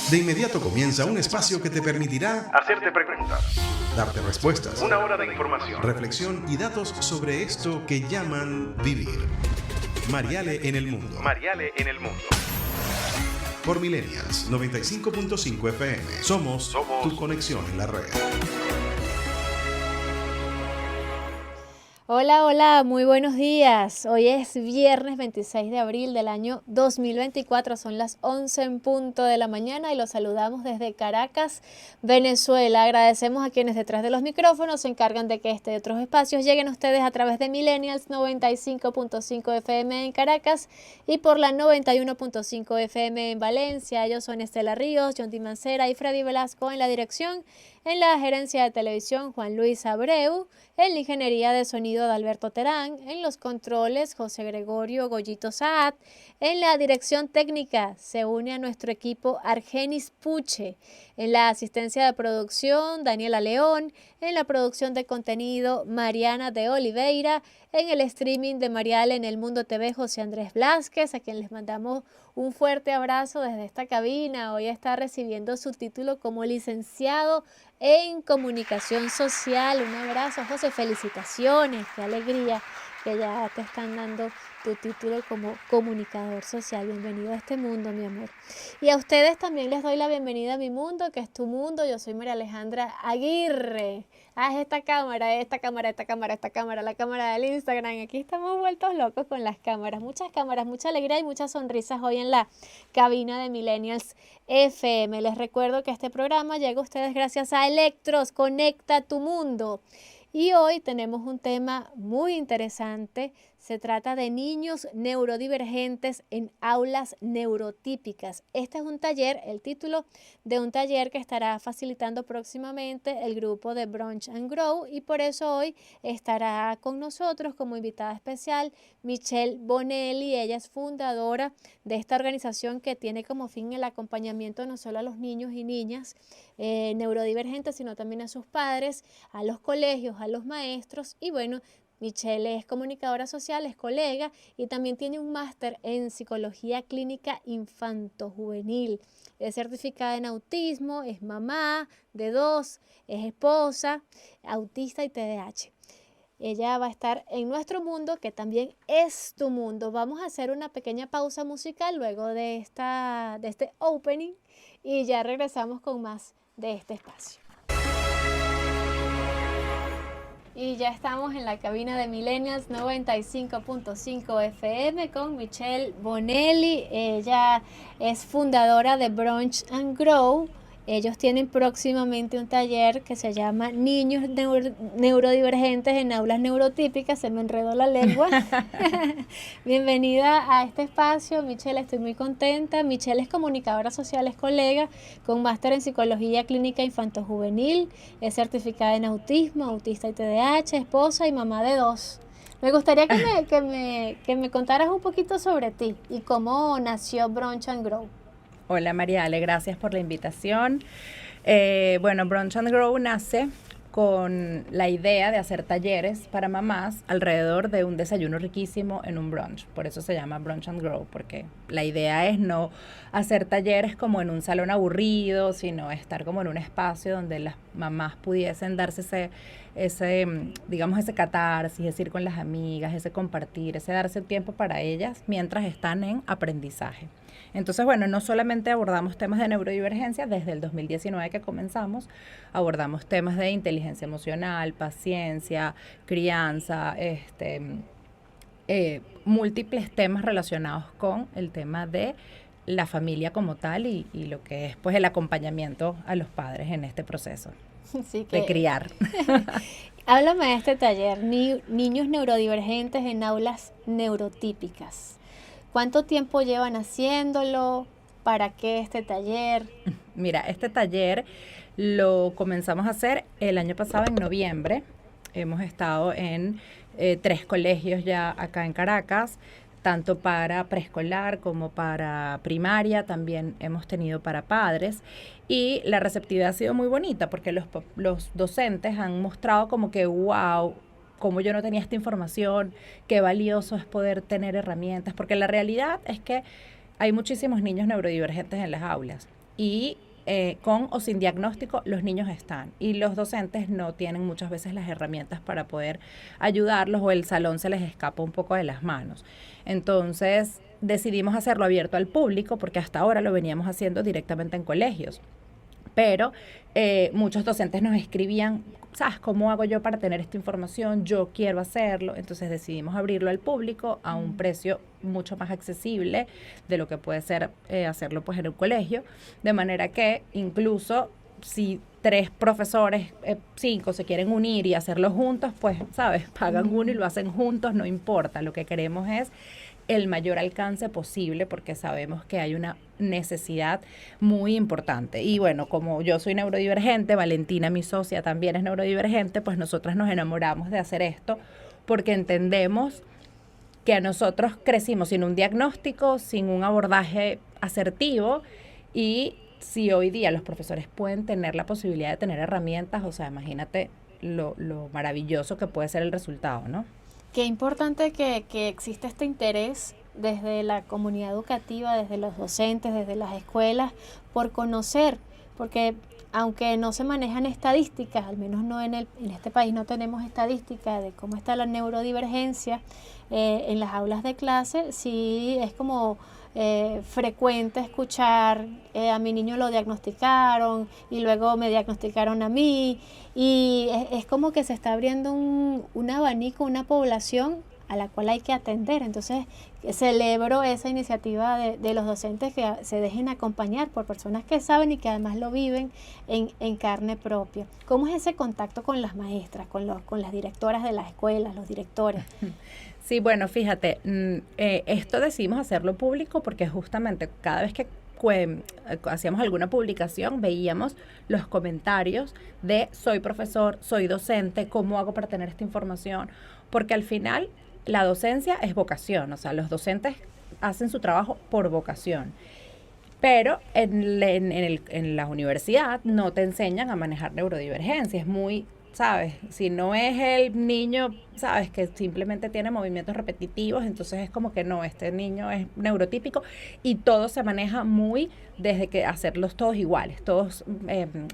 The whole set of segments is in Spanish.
De inmediato comienza un espacio que te permitirá hacerte preguntas, darte respuestas, una hora de información, reflexión y datos sobre esto que llaman vivir. Mariale en el mundo. Mariale en el mundo. Por Millennials 95.5 FM. Somos tu conexión en la red. Hola, hola, muy buenos días. Hoy es viernes 26 de abril del año 2024. Son las 11 en punto de la mañana y los saludamos desde Caracas, Venezuela. Agradecemos a quienes detrás de los micrófonos se encargan de que este y otros espacios lleguen a ustedes a través de Millennials 95.5 FM en Caracas y por la 91.5 FM en Valencia. Ellos son Estela Ríos, John Di Mancera y Freddy Velasco en la dirección. En la gerencia de televisión, Juan Luis Abreu. En la ingeniería de sonido de Alberto Terán. En los controles, José Gregorio Goyito Saad. En la dirección técnica se une a nuestro equipo Argenis Puche. En la asistencia de producción, Daniela León. En la producción de contenido, Mariana de Oliveira. En el streaming de Mariale en el Mundo TV, José Andrés Blázquez, a quien les mandamos un fuerte abrazo desde esta cabina. Hoy está recibiendo su título como licenciado en Comunicación Social. Un abrazo, José, felicitaciones, qué alegría que ya te están dando tu título como comunicador social. Bienvenido a este mundo, mi amor. Y a ustedes también les doy la bienvenida a mi mundo, que es tu mundo. Yo soy María Alejandra Aguirre. Es esta cámara, la cámara del Instagram. Aquí estamos vueltos locos con las cámaras, mucha alegría y muchas sonrisas hoy en la cabina de Millennials FM. Les recuerdo que este programa llega a ustedes gracias a Electros, Conecta tu Mundo. Y hoy tenemos un tema muy interesante. Se trata de niños neurodivergentes en aulas neurotípicas. Este es un taller, el título de un taller que estará facilitando próximamente el grupo de Brunch and Grow, y por eso hoy estará con nosotros como invitada especial Michelle Bonelli. Ella es fundadora de esta organización que tiene como fin el acompañamiento no solo a los niños y niñas neurodivergentes, sino también a sus padres, a los colegios, a los maestros. Y bueno, Michelle es comunicadora social, es colega y también tiene un máster en psicología clínica infanto-juvenil. Es certificada en autismo, es mamá de 2, es esposa, autista y TDAH. Ella va a estar en nuestro mundo, que también es tu mundo. Vamos a hacer una pequeña pausa musical luego de este opening y ya regresamos con más de este espacio. Y ya estamos en la cabina de Millennials 95.5 FM con Michelle Bonelli. Ella es fundadora de Brunch and Grow. Ellos tienen próximamente un taller que se llama Niños Neurodivergentes en Aulas Neurotípicas. Se me enredó la lengua. Bienvenida a este espacio, Michelle. Estoy muy contenta. Michelle es comunicadora social, es colega con máster en psicología clínica infanto-juvenil. Es certificada en autismo, autista y TDAH, esposa y mamá de 2. Me gustaría que me contaras un poquito sobre ti y cómo nació Brunch and Grow. Hola Mariale, gracias por la invitación. Bueno, Brunch and Grow nace con la idea de hacer talleres para mamás alrededor de un desayuno riquísimo en un brunch. Por eso se llama Brunch and Grow, porque la idea es no hacer talleres como en un salón aburrido, sino estar como en un espacio donde las mamás pudiesen darse ese catarsis, ese ir con las amigas, ese compartir, ese darse tiempo para ellas mientras están en aprendizaje. Entonces, bueno, no solamente abordamos temas de neurodivergencia, desde el 2019 que comenzamos, abordamos temas de inteligencia emocional, paciencia, crianza, múltiples temas relacionados con el tema de la familia como tal y lo que es pues el acompañamiento a los padres en este proceso de criar. Háblame de este taller, niños neurodivergentes en aulas neurotípicas. ¿Cuánto tiempo llevan haciéndolo? ¿Para qué este taller? Mira, este taller lo comenzamos a hacer el año pasado en noviembre. Hemos estado en 3 colegios ya acá en Caracas, tanto para preescolar como para primaria, también hemos tenido para padres, y la receptividad ha sido muy bonita porque los docentes han mostrado como que wow, como yo no tenía esta información, qué valioso es poder tener herramientas, porque la realidad es que hay muchísimos niños neurodivergentes en las aulas y con o sin diagnóstico los niños están y los docentes no tienen muchas veces las herramientas para poder ayudarlos o el salón se les escapa un poco de las manos. Entonces decidimos hacerlo abierto al público porque hasta ahora lo veníamos haciendo directamente en colegios. Pero muchos docentes nos escribían, ¿sabes cómo hago yo para tener esta información? Yo quiero hacerlo. Entonces decidimos abrirlo al público a un precio mucho más accesible de lo que puede ser hacerlo pues en un colegio. De manera que incluso si 3 profesores, 5 se quieren unir y hacerlo juntos, pues, ¿sabes? Pagan uno y lo hacen juntos, no importa. Lo que queremos es el mayor alcance posible porque sabemos que hay una necesidad muy importante. Y bueno, como yo soy neurodivergente, Valentina, mi socia, también es neurodivergente, pues nosotras nos enamoramos de hacer esto porque entendemos que a nosotros crecimos sin un diagnóstico, sin un abordaje asertivo y si hoy día los profesores pueden tener la posibilidad de tener herramientas, o sea, imagínate lo maravilloso que puede ser el resultado, ¿no? Qué importante que existe este interés desde la comunidad educativa, desde los docentes, desde las escuelas, por conocer, porque aunque no se manejan estadísticas, al menos no en este país no tenemos estadísticas de cómo está la neurodivergencia en las aulas de clase, sí es como frecuente escuchar a mi niño lo diagnosticaron y luego me diagnosticaron a mí y es como que se está abriendo un abanico, una población a la cual hay que atender. Entonces celebro esa iniciativa de los docentes que se dejen acompañar por personas que saben y que además lo viven en carne propia. ¿Cómo es ese contacto con las maestras, con las directoras de las escuelas, los directores? Sí, bueno, fíjate, esto decidimos hacerlo público porque justamente cada vez que hacíamos alguna publicación veíamos los comentarios de soy profesor, soy docente, ¿cómo hago para tener esta información? Porque al final la docencia es vocación, o sea, los docentes hacen su trabajo por vocación. Pero en la universidad no te enseñan a manejar neurodivergencia, es muy, ¿sabes? Si no es el niño, ¿sabes? Que simplemente tiene movimientos repetitivos, entonces es como que no, este niño es neurotípico y todo se maneja muy desde que hacerlos todos iguales. Todos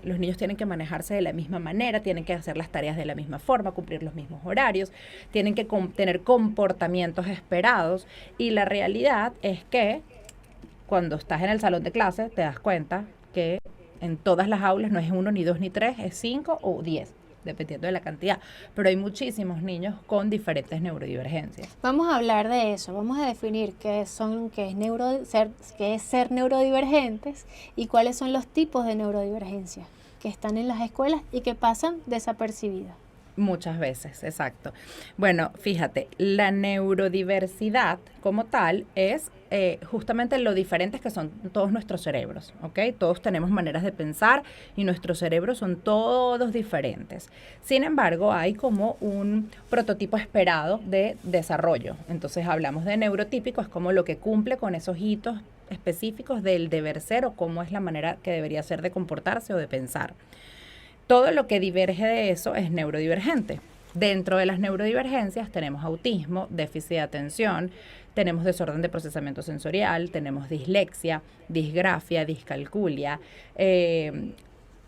los niños tienen que manejarse de la misma manera, tienen que hacer las tareas de la misma forma, cumplir los mismos horarios, tienen que tener comportamientos esperados y la realidad es que cuando estás en el salón de clase te das cuenta que en todas las aulas no es 1, ni 2, ni 3, es 5 o 10. Dependiendo de la cantidad, pero hay muchísimos niños con diferentes neurodivergencias. Vamos a hablar de eso, vamos a definir qué es ser neurodivergentes y cuáles son los tipos de neurodivergencia que están en las escuelas y que pasan desapercibidas. Muchas veces, exacto. Bueno, fíjate, la neurodiversidad como tal es justamente lo diferentes que son todos nuestros cerebros, ¿ok? Todos tenemos maneras de pensar y nuestros cerebros son todos diferentes. Sin embargo, hay como un prototipo esperado de desarrollo. Entonces hablamos de neurotípico, es como lo que cumple con esos hitos específicos del deber ser o cómo es la manera que debería ser de comportarse o de pensar. Todo lo que diverge de eso es neurodivergente. Dentro de las neurodivergencias tenemos autismo, déficit de atención, tenemos desorden de procesamiento sensorial, tenemos dislexia, disgrafia, discalculia,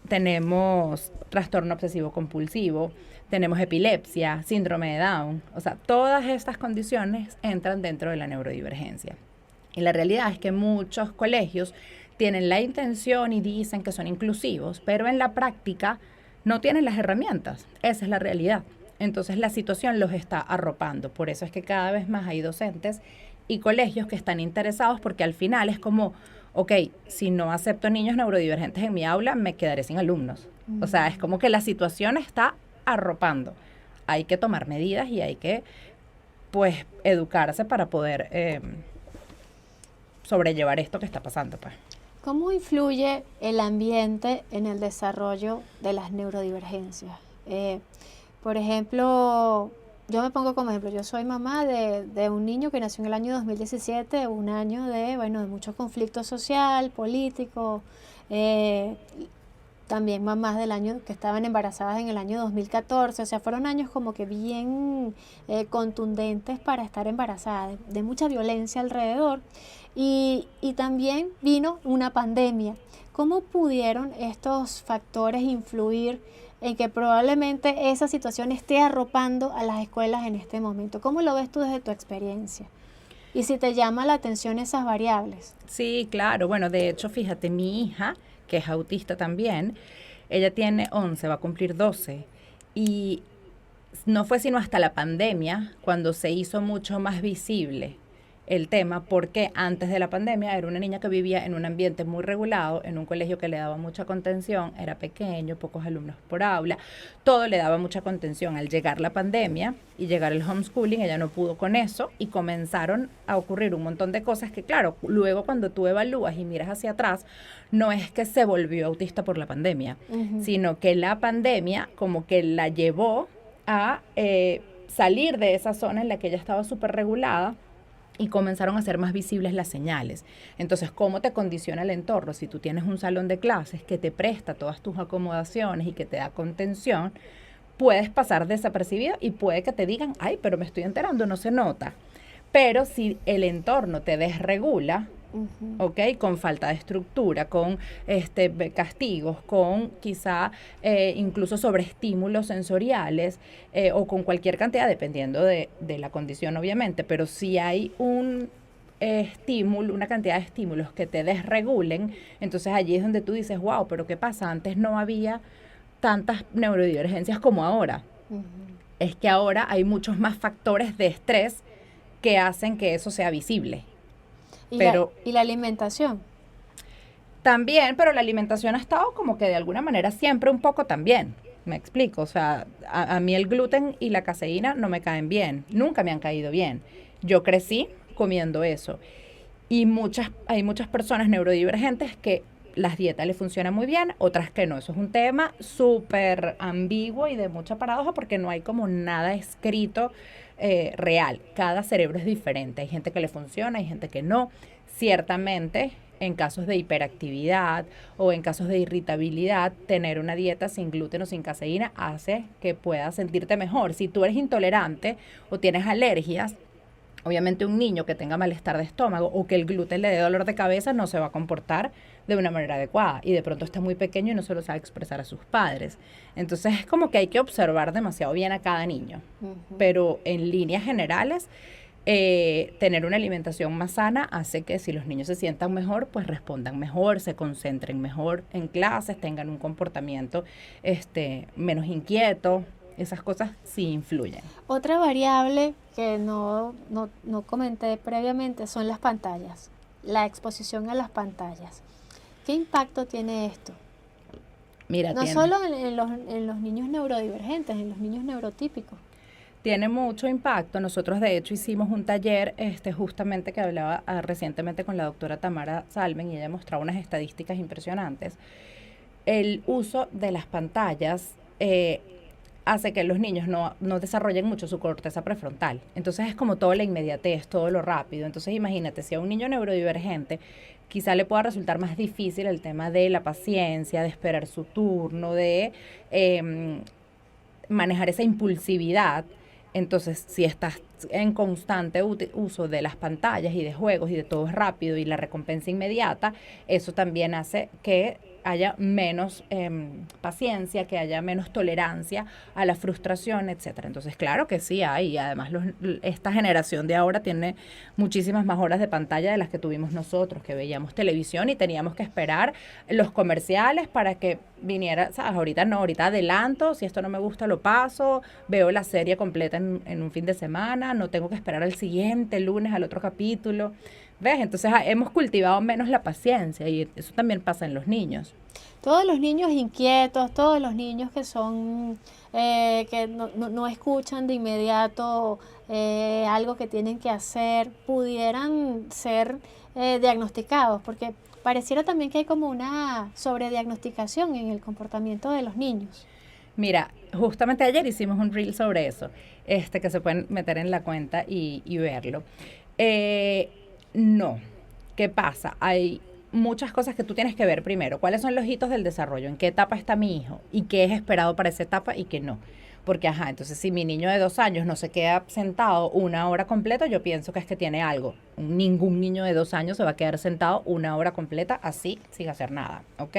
tenemos trastorno obsesivo compulsivo, tenemos epilepsia, síndrome de Down. O sea, todas estas condiciones entran dentro de la neurodivergencia. Y la realidad es que muchos colegios tienen la intención y dicen que son inclusivos, pero en la práctica no tienen las herramientas. Esa es la realidad. Entonces la situación los está arropando. Por eso es que cada vez más hay docentes y colegios que están interesados porque al final es como, ok, si no acepto niños neurodivergentes en mi aula, me quedaré sin alumnos. O sea, es como que la situación está arropando. Hay que tomar medidas y hay que, pues, educarse para poder sobrellevar esto que está pasando, pues. ¿Cómo influye el ambiente en el desarrollo de las neurodivergencias? Por ejemplo, yo me pongo como ejemplo, yo soy mamá de un niño que nació en el año 2017, un año de mucho conflicto social, político. también mamás del año que estaban embarazadas en el año 2014, o sea, fueron años como que bien contundentes para estar embarazada, de mucha violencia alrededor, y también vino una pandemia. ¿Cómo pudieron estos factores influir en que probablemente esa situación esté arropando a las escuelas en este momento? ¿Cómo lo ves tú desde tu experiencia? Y si te llama la atención esas variables. Sí, claro. Bueno, de hecho, fíjate, mi hija, que es autista también, ella tiene 11, va a cumplir 12. Y no fue sino hasta la pandemia cuando se hizo mucho más visible el tema, porque antes de la pandemia era una niña que vivía en un ambiente muy regulado, en un colegio que le daba mucha contención, era pequeño, pocos alumnos por aula, todo le daba mucha contención. Al llegar la pandemia y llegar el homeschooling, ella no pudo con eso y comenzaron a ocurrir un montón de cosas que, claro, luego cuando tú evalúas y miras hacia atrás, no es que se volvió autista por la pandemia, sino que la pandemia como que la llevó a salir de esa zona en la que ella estaba súper regulada, y comenzaron a ser más visibles las señales. Entonces, ¿cómo te condiciona el entorno? Si tú tienes un salón de clases que te presta todas tus acomodaciones y que te da contención, puedes pasar desapercibido y puede que te digan, ay, pero me estoy enterando, no se nota. Pero si el entorno te desregula, ¿ok? Con falta de estructura, con castigos, con quizá incluso sobreestímulos sensoriales o con cualquier cantidad, dependiendo de la condición obviamente, pero si hay un estímulo, una cantidad de estímulos que te desregulen, entonces allí es donde tú dices, wow, pero ¿qué pasa? Antes no había tantas neurodivergencias como ahora. Es que ahora hay muchos más factores de estrés que hacen que eso sea visible. ¿Y la alimentación? También, pero la alimentación ha estado como que de alguna manera siempre un poco también. Me explico, o sea, a mí el gluten y la caseína no me caen bien, nunca me han caído bien. Yo crecí comiendo eso. Y hay muchas personas neurodivergentes que las dietas les funcionan muy bien, otras que no. Eso es un tema súper ambiguo y de mucha paradoja porque no hay como nada escrito real. Cada cerebro es diferente. Hay gente que le funciona, hay gente que no. Ciertamente, en casos de hiperactividad o en casos de irritabilidad, tener una dieta sin gluten o sin caseína hace que puedas sentirte mejor. Si tú eres intolerante o tienes alergias, obviamente un niño que tenga malestar de estómago o que el gluten le dé dolor de cabeza no se va a comportar de una manera adecuada y de pronto está muy pequeño y no se lo sabe expresar a sus padres. Entonces es como que hay que observar demasiado bien a cada niño. Pero en líneas generales, tener una alimentación más sana hace que si los niños se sientan mejor, pues respondan mejor, se concentren mejor en clases, tengan un comportamiento menos inquieto. Esas cosas sí influyen. Otra variable que no comenté previamente son las pantallas, la exposición a las pantallas. ¿Qué impacto tiene esto? Mira, no solo en los niños neurodivergentes, en los niños neurotípicos. Tiene mucho impacto. Nosotros de hecho hicimos un taller justamente que hablaba recientemente con la doctora Tamara Salmen y ella mostraba unas estadísticas impresionantes. El uso de las pantallas hace que los niños no desarrollen mucho su corteza prefrontal. Entonces es como todo la inmediatez, todo lo rápido. Entonces imagínate, si a un niño neurodivergente quizá le pueda resultar más difícil el tema de la paciencia, de esperar su turno, de manejar esa impulsividad. Entonces, si estás en constante uso de las pantallas y de juegos y de todo es rápido y la recompensa inmediata, eso también hace que haya menos paciencia, que haya menos tolerancia a la frustración, etcétera. Entonces, claro que sí hay, y además esta generación de ahora tiene muchísimas más horas de pantalla de las que tuvimos nosotros, que veíamos televisión y teníamos que esperar los comerciales para que viniera, ¿sabes? Ahorita no, ahorita adelanto, si esto no me gusta lo paso, veo la serie completa en un fin de semana, no tengo que esperar al siguiente lunes al otro capítulo. ¿Ves? Entonces hemos cultivado menos la paciencia y eso también pasa en los niños. Todos los niños inquietos, todos los niños que son que no escuchan de inmediato algo que tienen que hacer, pudieran ser diagnosticados, porque pareciera también que hay como una sobrediagnosticación en el comportamiento de los niños. Mira, justamente ayer hicimos un reel sobre eso, que se pueden meter en la cuenta y verlo. No. ¿Qué pasa? Hay muchas cosas que tú tienes que ver primero. ¿Cuáles son los hitos del desarrollo? ¿En qué etapa está mi hijo? ¿Y qué es esperado para esa etapa y qué no? Porque, entonces si mi niño de 2 años no se queda sentado 1 hora completa, yo pienso que es que tiene algo. Ningún niño de 2 años se va a quedar sentado 1 hora completa así, sin hacer nada, ¿ok?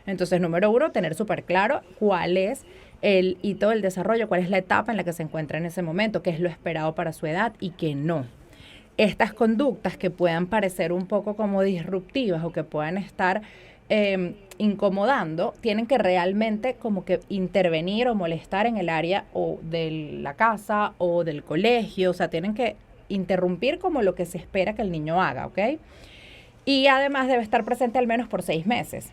Entonces, número 1, tener súper claro cuál es el hito del desarrollo, cuál es la etapa en la que se encuentra en ese momento, qué es lo esperado para su edad y qué no. Estas conductas que puedan parecer un poco como disruptivas o que puedan estar incomodando, tienen que realmente como que intervenir o molestar en el área o de la casa o del colegio, o sea, tienen que interrumpir como lo que se espera que el niño haga, ¿ok? Y además debe estar presente al menos por 6 meses.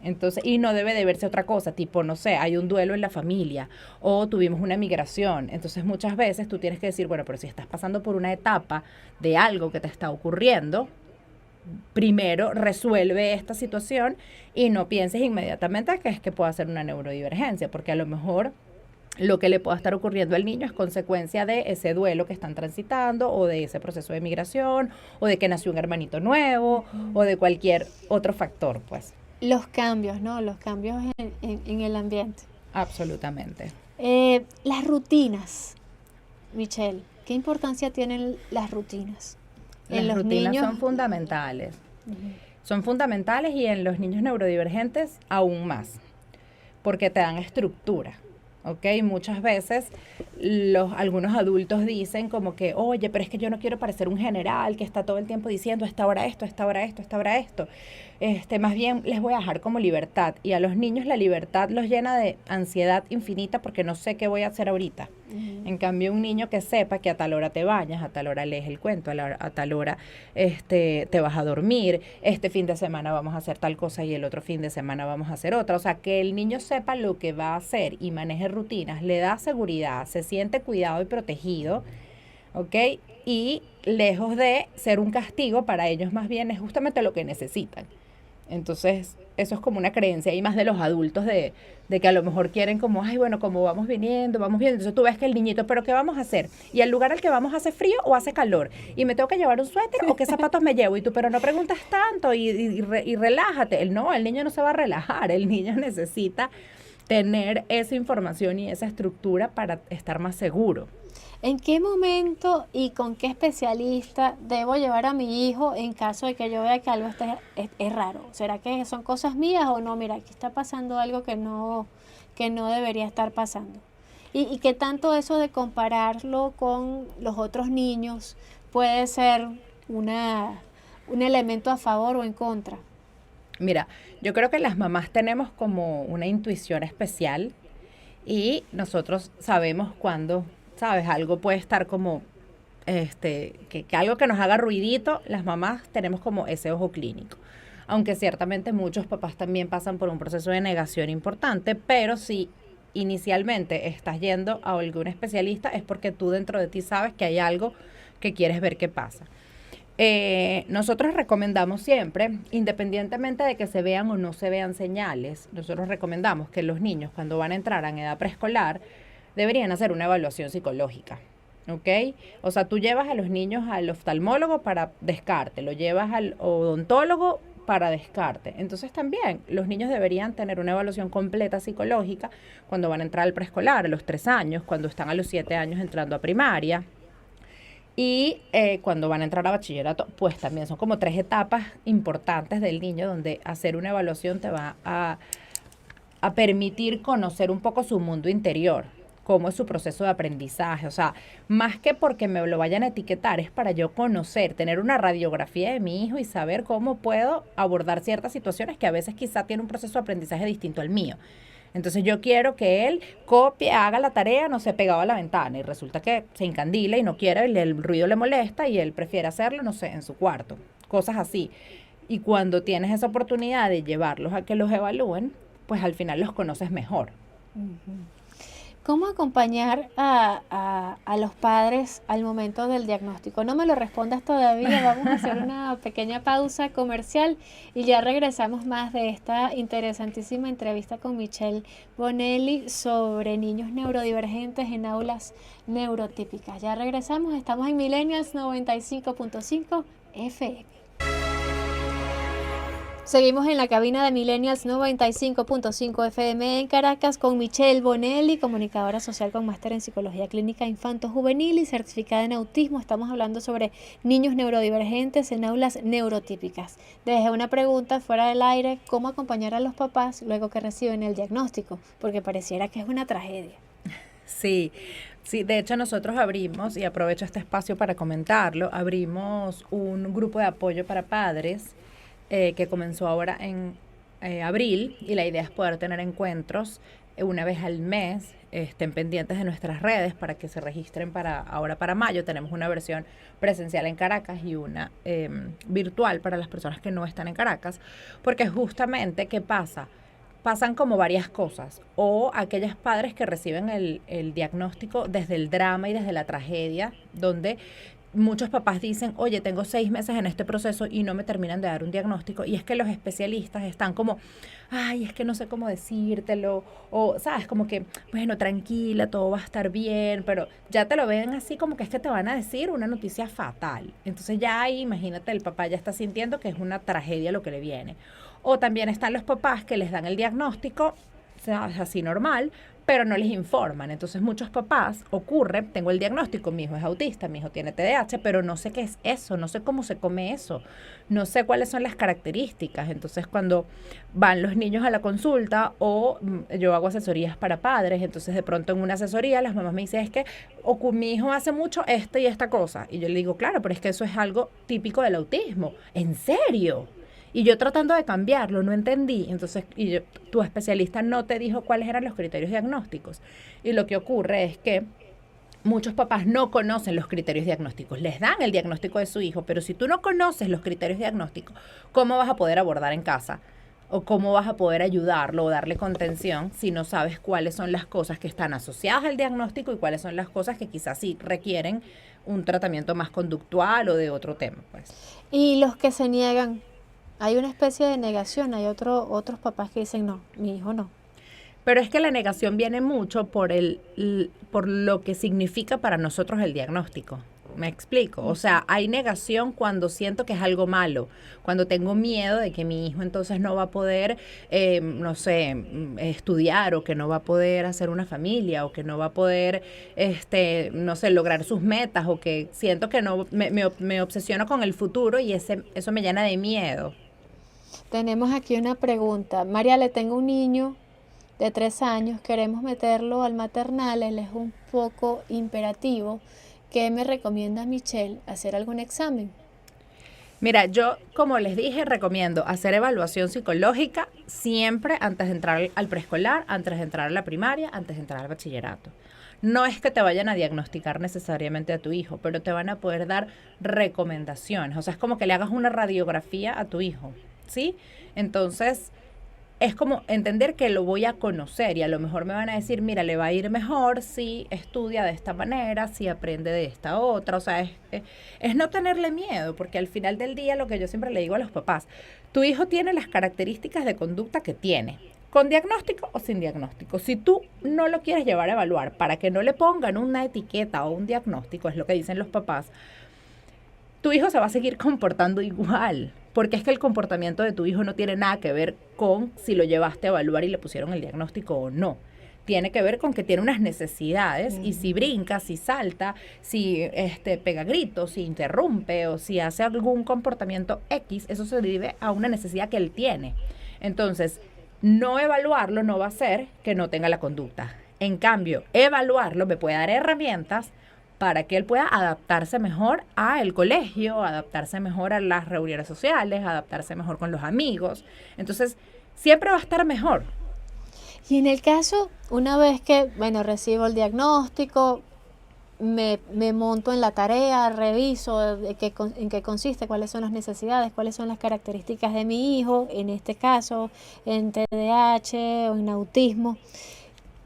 Entonces, y no debe de verse otra cosa, tipo, no sé, hay un duelo en la familia o tuvimos una migración. Entonces, muchas veces tú tienes que decir, bueno, pero si estás pasando por una etapa de algo que te está ocurriendo, primero resuelve esta situación y no pienses inmediatamente que es que pueda ser una neurodivergencia, porque a lo mejor lo que le pueda estar ocurriendo al niño es consecuencia de ese duelo que están transitando o de ese proceso de migración o de que nació un hermanito nuevo o de cualquier otro factor, pues. Los cambios, ¿no? Los cambios en el ambiente. Absolutamente. Las rutinas, Michelle, ¿qué importancia tienen las rutinas? Las rutinas son fundamentales. Son fundamentales y en los niños neurodivergentes aún más, porque te dan estructura. ¿Ok? Muchas veces algunos adultos dicen como que, oye, pero es que yo no quiero parecer un general que está todo el tiempo diciendo esta hora esto, esta hora esto, esta hora esto. Más bien les voy a dejar como libertad. Y a los niños la libertad los llena de ansiedad infinita porque no sé qué voy a hacer ahorita. En cambio, un niño que sepa que a tal hora te bañas, a tal hora lees el cuento, a tal hora te vas a dormir, este fin de semana vamos a hacer tal cosa y el otro fin de semana vamos a hacer otra. O sea, que el niño sepa lo que va a hacer y maneje rutinas, le da seguridad, se siente cuidado y protegido, ¿ok? Y lejos de ser un castigo, para ellos más bien es justamente lo que necesitan. Entonces, eso es como una creencia ahí más de los adultos de que a lo mejor quieren como, ay, bueno, como vamos viniendo. Entonces tú ves que el niñito, ¿pero qué vamos a hacer? ¿Y el lugar al que vamos hace frío o hace calor? ¿Y me tengo que llevar un suéter o qué zapatos me llevo? Y tú, pero no preguntas tanto y relájate. El niño no se va a relajar. El niño necesita tener esa información y esa estructura para estar más seguro. ¿En qué momento y con qué especialista debo llevar a mi hijo en caso de que yo vea que algo es raro? ¿Será que son cosas mías o no? Mira, aquí está pasando algo que no debería estar pasando. ¿Y qué tanto eso de compararlo con los otros niños puede ser un elemento a favor o en contra? Mira, yo creo que las mamás tenemos como una intuición especial y nosotros sabemos cuándo, ¿sabes? Algo puede estar como, que algo que nos haga ruidito, las mamás tenemos como ese ojo clínico. Aunque ciertamente muchos papás también pasan por un proceso de negación importante, pero si inicialmente estás yendo a algún especialista es porque tú dentro de ti sabes que hay algo que quieres ver qué pasa. Nosotros recomendamos siempre, independientemente de que se vean o no se vean señales, nosotros recomendamos que los niños cuando van a entrar en edad preescolar deberían hacer una evaluación psicológica, ¿ok? O sea, tú llevas a los niños al oftalmólogo para descarte, lo llevas al odontólogo para descarte. Entonces también los niños deberían tener una evaluación completa psicológica cuando van a entrar al preescolar, a los 3 años, cuando están a los 7 años entrando a primaria. Y cuando van a entrar a bachillerato, pues también son como 3 etapas importantes del niño donde hacer una evaluación te va a permitir conocer un poco su mundo interior, cómo es su proceso de aprendizaje. O sea, más que porque me lo vayan a etiquetar, es para yo conocer, tener una radiografía de mi hijo y saber cómo puedo abordar ciertas situaciones que a veces quizá tiene un proceso de aprendizaje distinto al mío. Entonces yo quiero que él copie, haga la tarea, no sé, pegado a la ventana y resulta que se encandila y no quiere, el ruido le molesta y él prefiere hacerlo, no sé, en su cuarto, cosas así. Y cuando tienes esa oportunidad de llevarlos a que los evalúen, pues al final los conoces mejor. ¿Cómo acompañar a los padres al momento del diagnóstico? No me lo respondas todavía, vamos a hacer una pequeña pausa comercial y ya regresamos más de esta interesantísima entrevista con Michelle Bonelli sobre niños neurodivergentes en aulas neurotípicas. Ya regresamos, estamos en Millennials 95.5 FM. Seguimos en la cabina de Millennials 95.5 FM en Caracas con Michelle Bonelli, comunicadora social con máster en Psicología Clínica Infanto-Juvenil y certificada en autismo. Estamos hablando sobre niños neurodivergentes en aulas neurotípicas. Dejé una pregunta fuera del aire: ¿cómo acompañar a los papás luego que reciben el diagnóstico? Porque pareciera que es una tragedia. Sí, de hecho nosotros abrimos, y aprovecho este espacio para comentarlo, abrimos un grupo de apoyo para padres que comenzó ahora en abril, y la idea es poder tener encuentros una vez al mes. Estén pendientes de nuestras redes para que se registren para mayo. Tenemos una versión presencial en Caracas y una virtual para las personas que no están en Caracas, porque justamente, ¿qué pasa? Pasan como varias cosas, o aquellos padres que reciben el diagnóstico desde el drama y desde la tragedia, donde muchos papás dicen, oye, tengo 6 meses en este proceso y no me terminan de dar un diagnóstico, y es que los especialistas están como, ay, es que no sé cómo decírtelo, o, ¿sabes? Como que, bueno, tranquila, todo va a estar bien, pero ya te lo ven así como que es que te van a decir una noticia fatal. Entonces ya ahí, imagínate, el papá ya está sintiendo que es una tragedia lo que le viene. O también están los papás que les dan el diagnóstico, o sea, es así normal, pero no les informan. Entonces muchos papás tengo el diagnóstico, mi hijo es autista, mi hijo tiene TDAH, pero no sé qué es eso, no sé cómo se come eso, no sé cuáles son las características. Entonces cuando van los niños a la consulta, o yo hago asesorías para padres, entonces de pronto en una asesoría las mamás me dicen, es que mi hijo hace mucho esta y esta cosa, y yo le digo, claro, pero es que eso es algo típico del autismo. ¿En serio? Y yo tratando de cambiarlo, no entendí. Entonces, tu especialista no te dijo cuáles eran los criterios diagnósticos. Y lo que ocurre es que muchos papás no conocen los criterios diagnósticos. Les dan el diagnóstico de su hijo, pero si tú no conoces los criterios diagnósticos, ¿cómo vas a poder abordar en casa? ¿O cómo vas a poder ayudarlo o darle contención si no sabes cuáles son las cosas que están asociadas al diagnóstico y cuáles son las cosas que quizás sí requieren un tratamiento más conductual o de otro tema, pues? Y los que se niegan, hay una especie de negación, hay otros papás que dicen, no, mi hijo no. Pero es que la negación viene mucho por lo que significa para nosotros el diagnóstico. ¿Me explico? O sea, hay negación cuando siento que es algo malo, cuando tengo miedo de que mi hijo entonces no va a poder, no sé, estudiar, o que no va a poder hacer una familia, o que no va a poder, no sé, lograr sus metas, o que siento que no, me obsesiono con el futuro y eso me llena de miedo. Tenemos aquí una pregunta. María, le tengo un niño de 3 años, queremos meterlo al maternal, él es un poco imperativo. ¿Qué me recomienda Michelle? ¿Hacer algún examen? Mira, yo, como les dije, recomiendo hacer evaluación psicológica siempre antes de entrar al preescolar, antes de entrar a la primaria, antes de entrar al bachillerato. No es que te vayan a diagnosticar necesariamente a tu hijo, pero te van a poder dar recomendaciones. O sea, es como que le hagas una radiografía a tu hijo, ¿sí? Entonces, es como entender que lo voy a conocer, y a lo mejor me van a decir, mira, le va a ir mejor si estudia de esta manera, si aprende de esta otra. O sea, es no tenerle miedo, porque al final del día, lo que yo siempre le digo a los papás, tu hijo tiene las características de conducta que tiene, con diagnóstico o sin diagnóstico. Si tú no lo quieres llevar a evaluar para que no le pongan una etiqueta o un diagnóstico, es lo que dicen los papás, tu hijo se va a seguir comportando igual, porque es que el comportamiento de tu hijo no tiene nada que ver con si lo llevaste a evaluar y le pusieron el diagnóstico o no. Tiene que ver con que tiene unas necesidades, y si brinca, si salta, si pega gritos, si interrumpe o si hace algún comportamiento X, eso se debe a una necesidad que él tiene. Entonces, no evaluarlo no va a hacer que no tenga la conducta. En cambio, evaluarlo me puede dar herramientas para que él pueda adaptarse mejor al colegio, adaptarse mejor a las reuniones sociales, adaptarse mejor con los amigos. Entonces, siempre va a estar mejor. Y en el caso, una vez que, recibo el diagnóstico, me monto en la tarea, reviso en qué consiste, cuáles son las necesidades, cuáles son las características de mi hijo, en este caso, en TDAH o en autismo.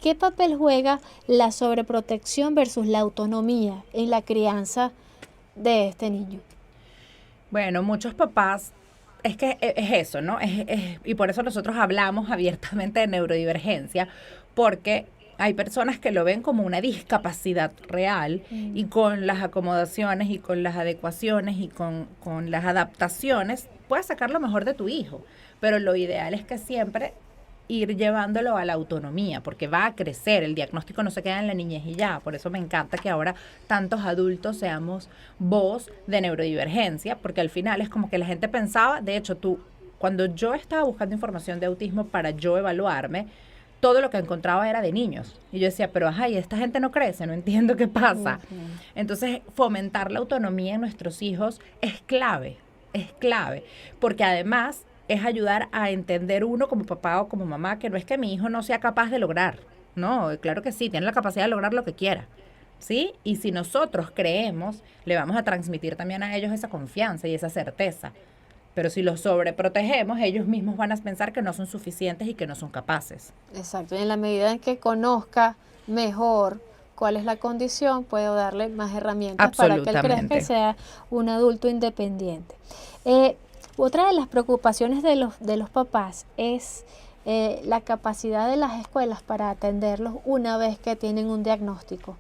¿Qué papel juega la sobreprotección versus la autonomía en la crianza de este niño? Bueno, muchos papás, es que es eso, ¿no? Y por eso nosotros hablamos abiertamente de neurodivergencia, porque hay personas que lo ven como una discapacidad real, y con las acomodaciones y con las adecuaciones y con las adaptaciones puedes sacar lo mejor de tu hijo, pero lo ideal es que siempre ir llevándolo a la autonomía, porque va a crecer, el diagnóstico no se queda en la niñez y ya. Por eso me encanta que ahora tantos adultos seamos voz de neurodivergencia, porque al final es como que la gente pensaba, de hecho cuando yo estaba buscando información de autismo para yo evaluarme, todo lo que encontraba era de niños. Y yo decía, pero ajá, y esta gente no crece, no entiendo qué pasa. Entonces, fomentar la autonomía en nuestros hijos es clave, porque además es ayudar a entender uno como papá o como mamá que no es que mi hijo no sea capaz de lograr. No, claro que sí, tiene la capacidad de lograr lo que quiera, ¿sí? Y si nosotros creemos, le vamos a transmitir también a ellos esa confianza y esa certeza. Pero si los sobreprotegemos, ellos mismos van a pensar que no son suficientes y que no son capaces. Exacto, y en la medida en que conozca mejor cuál es la condición, puedo darle más herramientas para que él crezca y sea un adulto independiente. Otra de las preocupaciones de los papás es la capacidad de las escuelas para atenderlos una vez que tienen un diagnóstico.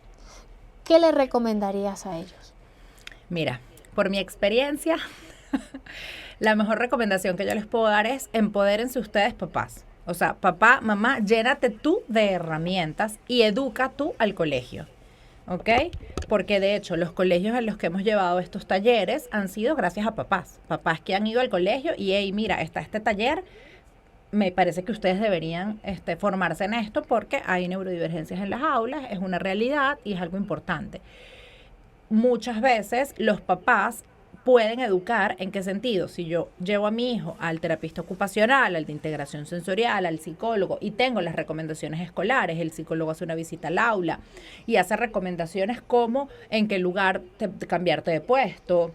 ¿Qué le recomendarías a ellos? Mira, por mi experiencia, la mejor recomendación que yo les puedo dar es empodérense ustedes, papás. O sea, papá, mamá, llénate tú de herramientas y educa tú al colegio, ¿ok? Porque de hecho los colegios en los que hemos llevado estos talleres han sido gracias a papás que han ido al colegio y, hey, mira, está este taller, me parece que ustedes deberían formarse en esto porque hay neurodivergencias en las aulas, es una realidad y es algo importante. Muchas veces los papás pueden educar. ¿En qué sentido? Si yo llevo a mi hijo al terapista ocupacional, al de integración sensorial, al psicólogo y tengo las recomendaciones escolares, el psicólogo hace una visita al aula y hace recomendaciones como en qué lugar cambiarte de puesto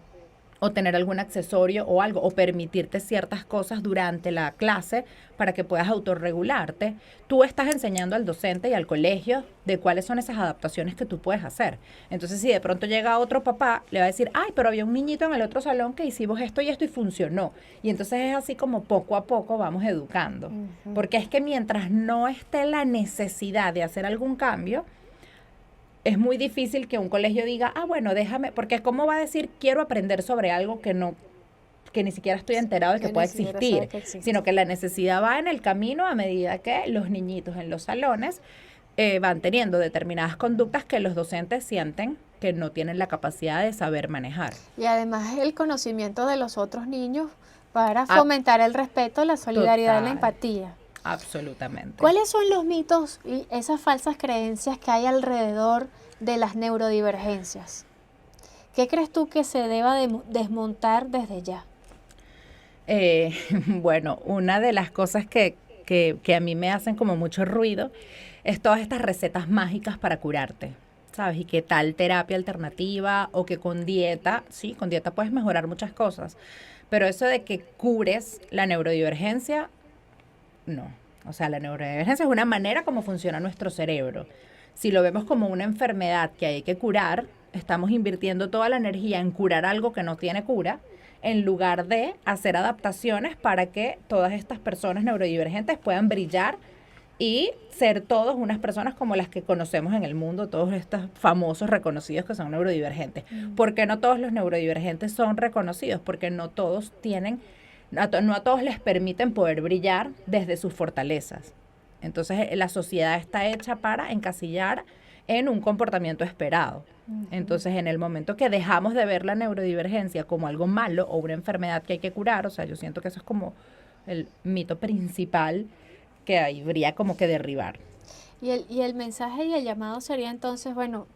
o tener algún accesorio o algo, o permitirte ciertas cosas durante la clase para que puedas autorregularte, tú estás enseñando al docente y al colegio de cuáles son esas adaptaciones que tú puedes hacer. Entonces, si de pronto llega otro papá, le va a decir, ay, pero había un niñito en el otro salón que hicimos esto y funcionó. Y entonces es así como poco a poco vamos educando. Uh-huh. Porque es que mientras no esté la necesidad de hacer algún cambio, es muy difícil que un colegio diga, bueno, déjame, porque ¿cómo va a decir quiero aprender sobre algo que ni siquiera estoy enterado de que pueda existir? Sino que la necesidad va en el camino a medida que los niñitos en los salones van teniendo determinadas conductas que los docentes sienten que no tienen la capacidad de saber manejar. Y además el conocimiento de los otros niños para fomentar el respeto, la solidaridad y la empatía. Absolutamente. ¿Cuáles son los mitos y esas falsas creencias que hay alrededor de las neurodivergencias? ¿Qué crees tú que se deba desmontar desde ya? Bueno, una de las cosas que a mí me hacen como mucho ruido es todas estas recetas mágicas para curarte, ¿sabes? Y qué tal terapia alternativa o que con dieta, sí, con dieta puedes mejorar muchas cosas, pero eso de que cures la neurodivergencia, no. O sea, la neurodivergencia es una manera como funciona nuestro cerebro. Si lo vemos como una enfermedad que hay que curar, estamos invirtiendo toda la energía en curar algo que no tiene cura, en lugar de hacer adaptaciones para que todas estas personas neurodivergentes puedan brillar y ser todos unas personas como las que conocemos en el mundo, todos estos famosos reconocidos que son neurodivergentes. ¿Por qué no todos los neurodivergentes son reconocidos? Porque no todos tienen... No a todos les permiten poder brillar desde sus fortalezas. Entonces, la sociedad está hecha para encasillar en un comportamiento esperado. Uh-huh. Entonces, en el momento que dejamos de ver la neurodivergencia como algo malo o una enfermedad que hay que curar, o sea, yo siento que eso es como el mito principal que habría como que derribar. Y el mensaje y el llamado sería entonces, bueno,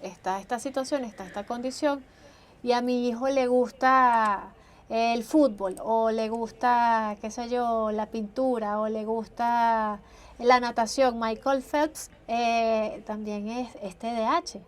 está esta situación, está esta condición, y a mi hijo le gusta el fútbol, o le gusta, qué sé yo, la pintura, o le gusta la natación. Michael Phelps también es TDAH.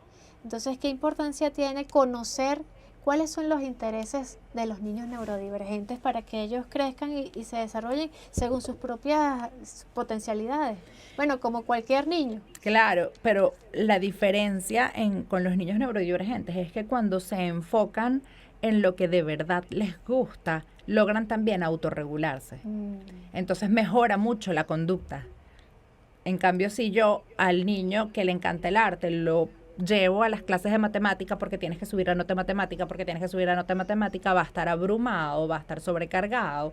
Entonces, ¿qué importancia tiene conocer cuáles son los intereses de los niños neurodivergentes para que ellos crezcan y se desarrollen según sus propias potencialidades? Bueno, como cualquier niño. Claro, pero la diferencia con los niños neurodivergentes es que cuando se enfocan en lo que de verdad les gusta, logran también autorregularse. Entonces mejora mucho la conducta. En cambio, si yo al niño que le encanta el arte lo llevo a las clases de matemática porque tienes que subir la nota de matemática, porque tienes que subir la nota de matemática, va a estar abrumado, va a estar sobrecargado,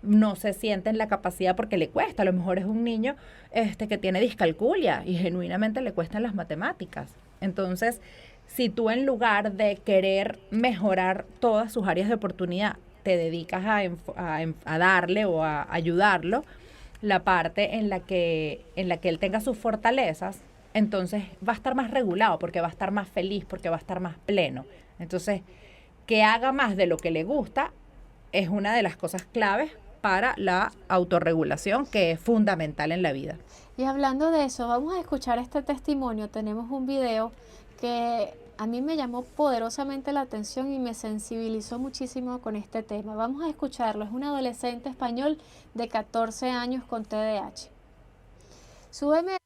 no se siente en la capacidad porque le cuesta. A lo mejor es un niño que tiene discalculia y genuinamente le cuestan las matemáticas. Entonces, si tú en lugar de querer mejorar todas sus áreas de oportunidad, te dedicas a darle o a ayudarlo, la parte en la que él tenga sus fortalezas, entonces va a estar más regulado, porque va a estar más feliz, porque va a estar más pleno. Entonces, que haga más de lo que le gusta es una de las cosas claves para la autorregulación, que es fundamental en la vida. Y hablando de eso, vamos a escuchar este testimonio. Tenemos un video que a mí me llamó poderosamente la atención y me sensibilizó muchísimo con este tema. Vamos a escucharlo. Es un adolescente español de 14 años con TDAH. Súbeme.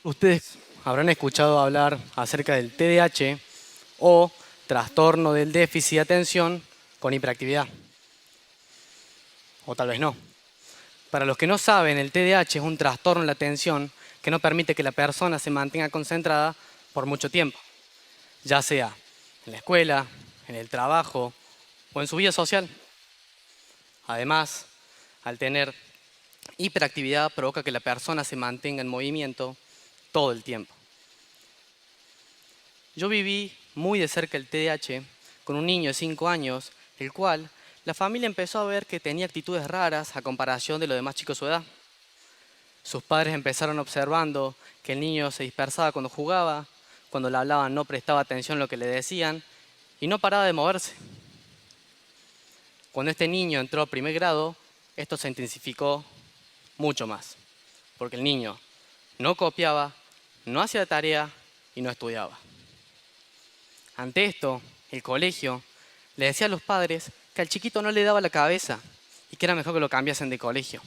Ustedes habrán escuchado hablar acerca del TDAH o trastorno del déficit de atención con hiperactividad. O tal vez no. Para los que no saben, el TDAH es un trastorno de la atención que no permite que la persona se mantenga concentrada por mucho tiempo, ya sea en la escuela, en el trabajo o en su vida social. Además, al tener hiperactividad provoca que la persona se mantenga en movimiento todo el tiempo. Yo viví muy de cerca el TDAH con un niño de 5 años, el cual la familia empezó a ver que tenía actitudes raras a comparación de los demás chicos de su edad. Sus padres empezaron observando que el niño se dispersaba cuando jugaba, cuando le hablaban no prestaba atención a lo que le decían y no paraba de moverse. Cuando este niño entró a primer grado, esto se intensificó mucho más, porque el niño no copiaba, no hacía tarea y no estudiaba. Ante esto, el colegio le decía a los padres que al chiquito no le daba la cabeza y que era mejor que lo cambiasen de colegio.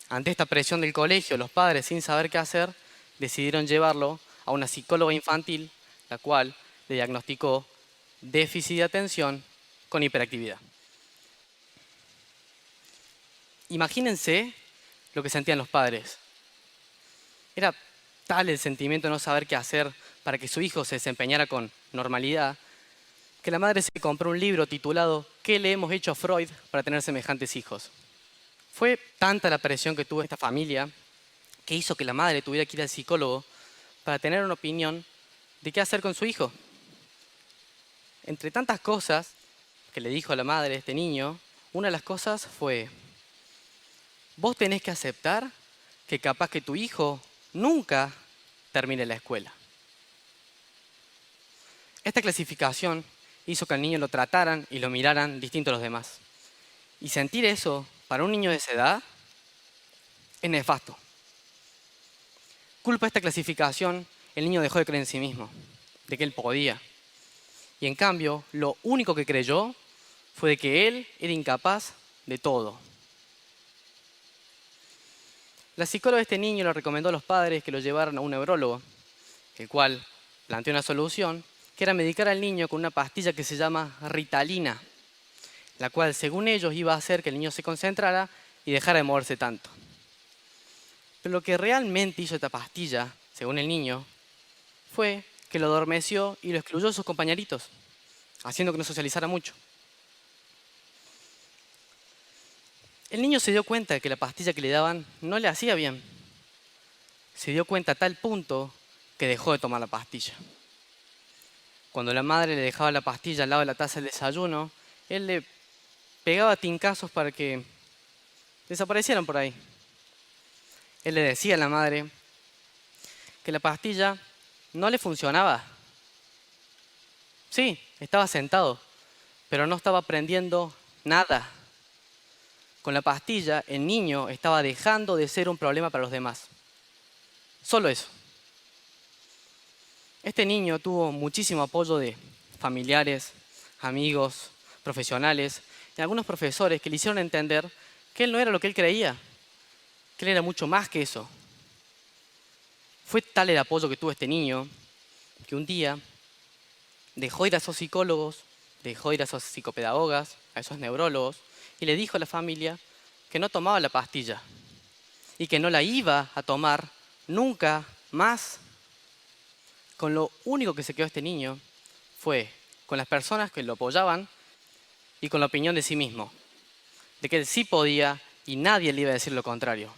Ante esta presión del colegio, los padres, sin saber qué hacer, decidieron llevarlo a una psicóloga infantil, la cual le diagnosticó déficit de atención con hiperactividad. Imagínense lo que sentían los padres. Era tal el sentimiento de no saber qué hacer para que su hijo se desempeñara con normalidad, que la madre se compró un libro titulado ¿Qué le hemos hecho a Freud para tener semejantes hijos? Fue tanta la presión que tuvo esta familia que hizo que la madre tuviera que ir al psicólogo para tener una opinión de qué hacer con su hijo. Entre tantas cosas que le dijo a la madre este niño, una de las cosas fue: vos tenés que aceptar que capaz que tu hijo nunca termine la escuela. Esta clasificación hizo que al niño lo trataran y lo miraran distinto a los demás. Y sentir eso para un niño de esa edad es nefasto. Culpa de esta clasificación, el niño dejó de creer en sí mismo, de que él podía. Y en cambio, lo único que creyó fue de que él era incapaz de todo. La psicóloga de este niño le recomendó a los padres que lo llevaran a un neurólogo, el cual planteó una solución, que era medicar al niño con una pastilla que se llama Ritalina, la cual, según ellos, iba a hacer que el niño se concentrara y dejara de moverse tanto. Pero lo que realmente hizo esta pastilla, según el niño, fue que lo adormeció y lo excluyó de sus compañeritos, haciendo que no socializara mucho. El niño se dio cuenta de que la pastilla que le daban no le hacía bien. Se dio cuenta a tal punto que dejó de tomar la pastilla. Cuando la madre le dejaba la pastilla al lado de la taza del desayuno, él le pegaba tincazos para que desaparecieran por ahí. Él le decía a la madre que la pastilla no le funcionaba. Sí, estaba sentado, pero no estaba aprendiendo nada. Con la pastilla, el niño estaba dejando de ser un problema para los demás. Solo eso. Este niño tuvo muchísimo apoyo de familiares, amigos, profesionales y algunos profesores que le hicieron entender que él no era lo que él creía, que él era mucho más que eso. Fue tal el apoyo que tuvo este niño que un día dejó ir a esos psicólogos, dejó ir a esos psicopedagogas, a esos neurólogos, y le dijo a la familia que no tomaba la pastilla y que no la iba a tomar nunca más. Con lo único que se quedó este niño fue con las personas que lo apoyaban y con la opinión de sí mismo, de que él sí podía y nadie le iba a decir lo contrario.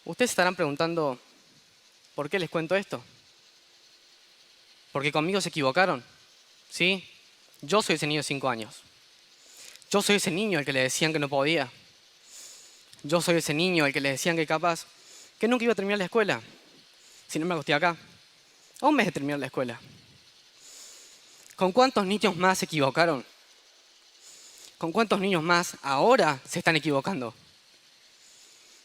Ustedes estarán preguntando, ¿por qué les cuento esto? ¿Porque conmigo se equivocaron? ¿Sí? Yo soy ese niño de 5 años. Yo soy ese niño al que le decían que no podía. Yo soy ese niño al que le decían que capaz, que nunca iba a terminar la escuela. Sin embargo, estoy acá, a un mes de terminar la escuela. ¿Con cuántos niños más se equivocaron? ¿Con cuántos niños más ahora se están equivocando?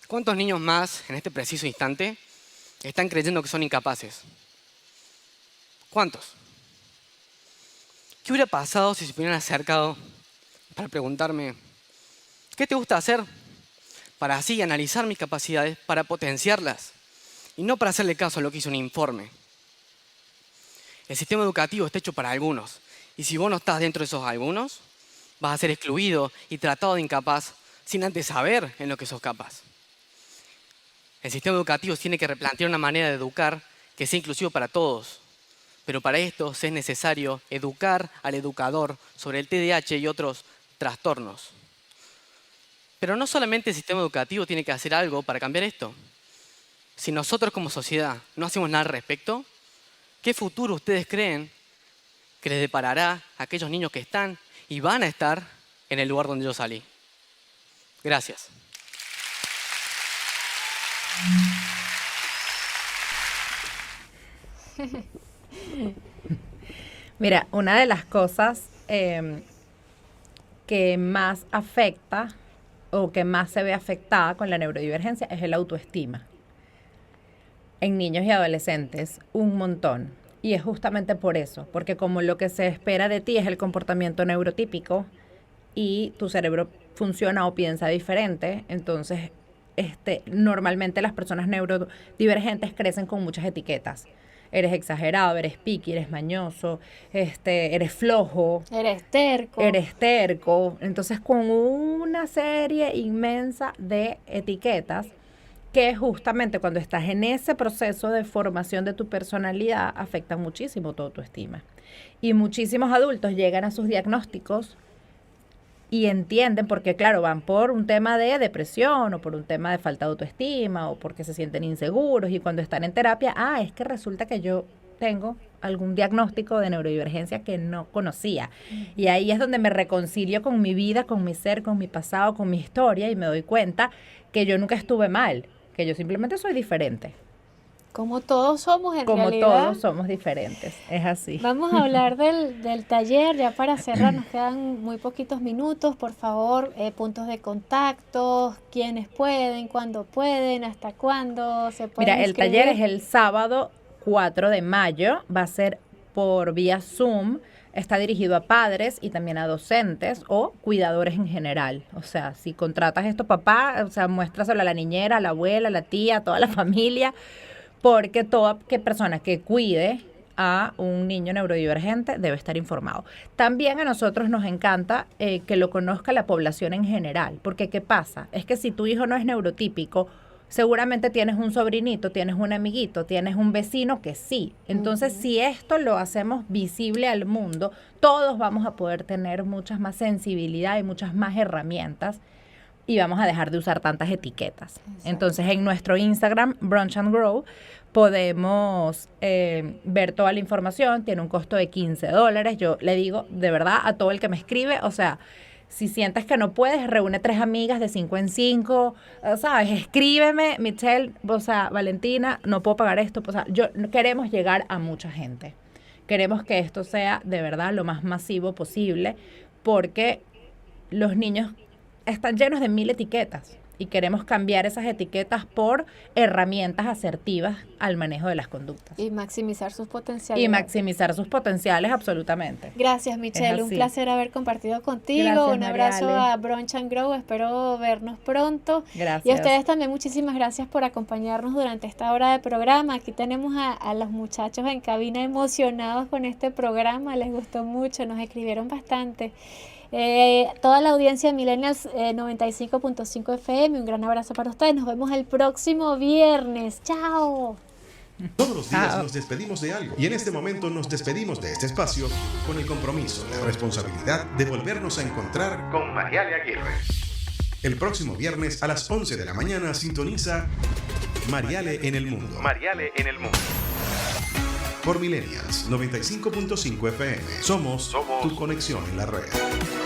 ¿Cuántos niños más en este preciso instante están creyendo que son incapaces? ¿Cuántos? ¿Qué hubiera pasado si se hubieran acercado para preguntarme, ¿qué te gusta hacer? Para así analizar mis capacidades, para potenciarlas y no para hacerle caso a lo que hizo un informe. El sistema educativo está hecho para algunos y si vos no estás dentro de esos algunos, vas a ser excluido y tratado de incapaz sin antes saber en lo que sos capaz. El sistema educativo tiene que replantear una manera de educar que sea inclusivo para todos. Pero para esto es necesario educar al educador sobre el TDAH y otros trastornos. Pero no solamente el sistema educativo tiene que hacer algo para cambiar esto. Si nosotros como sociedad no hacemos nada al respecto, ¿qué futuro ustedes creen que les deparará a aquellos niños que están y van a estar en el lugar donde yo salí? Gracias. Mira, una de las cosas que más afecta o que más se ve afectada con la neurodivergencia es el autoestima. En niños y adolescentes, un montón. Y es justamente por eso, porque como lo que se espera de ti es el comportamiento neurotípico y tu cerebro funciona o piensa diferente, entonces normalmente las personas neurodivergentes crecen con muchas etiquetas. Eres exagerado, eres picky, eres mañoso, eres flojo. Eres terco. Eres terco. Entonces, con una serie inmensa de etiquetas que justamente cuando estás en ese proceso de formación de tu personalidad afectan muchísimo tu autoestima. Y muchísimos adultos llegan a sus diagnósticos y entienden, porque claro, van por un tema de depresión o por un tema de falta de autoestima o porque se sienten inseguros y cuando están en terapia, es que resulta que yo tengo algún diagnóstico de neurodivergencia que no conocía. Y ahí es donde me reconcilio con mi vida, con mi ser, con mi pasado, con mi historia y me doy cuenta que yo nunca estuve mal, que yo simplemente soy diferente. Como todos somos en Como realidad. todos somos diferentes, es así. Vamos a hablar del taller, ya para cerrar, nos quedan muy poquitos minutos, por favor, puntos de contacto, quiénes pueden, cuándo pueden, hasta cuándo se pueden Mira, el inscribir. taller es el sábado 4 de mayo, va a ser por vía Zoom, está dirigido a padres y también a docentes o cuidadores en general. O sea, si contratas esto papá, o sea, muéstraselo a la niñera, a la abuela, a la tía, a toda la familia, porque toda persona que cuide a un niño neurodivergente debe estar informado. También a nosotros nos encanta que lo conozca la población en general, porque ¿qué pasa? Es que si tu hijo no es neurotípico, seguramente tienes un sobrinito, tienes un amiguito, tienes un vecino que sí. Entonces, si esto lo hacemos visible al mundo, todos vamos a poder tener muchas más sensibilidad y muchas más herramientas y vamos a dejar de usar tantas etiquetas. Exacto. Entonces, en nuestro Instagram, Brunch and Grow, podemos ver toda la información. Tiene un costo de $15. Yo le digo, de verdad, a todo el que me escribe, o sea, si sientes que no puedes, reúne 3 amigas de 5 en 5, ¿sabes? Escríbeme, Michelle, o sea, Valentina, no puedo pagar esto. O sea, queremos llegar a mucha gente. Queremos que esto sea, de verdad, lo más masivo posible, porque los niños están llenos de 1000 etiquetas. y queremos cambiar esas etiquetas por herramientas asertivas al manejo de las conductas. Y maximizar sus potenciales. Y maximizar sus potenciales, absolutamente. Gracias, Michelle. Un así. placer haber compartido contigo. Gracias, Un abrazo Mariale. a Brunch and Grow. Espero vernos pronto. Gracias. Y a ustedes también muchísimas gracias por acompañarnos durante esta hora de programa. Aquí tenemos a los muchachos en cabina emocionados con este programa. Les gustó mucho, nos escribieron bastante. Toda la audiencia de Millennials 95.5 FM, un gran abrazo para ustedes. Nos vemos el próximo viernes. ¡Chao! Todos los días nos despedimos de algo y en este momento nos despedimos de este espacio con el compromiso, la responsabilidad de volvernos a encontrar Con Mariale Aguirre. el próximo viernes a las 11 de la mañana. Sintoniza Mariale en el Mundo Mariale en el mundo. por Millennials 95.5 FM. Somos tu conexión en la red.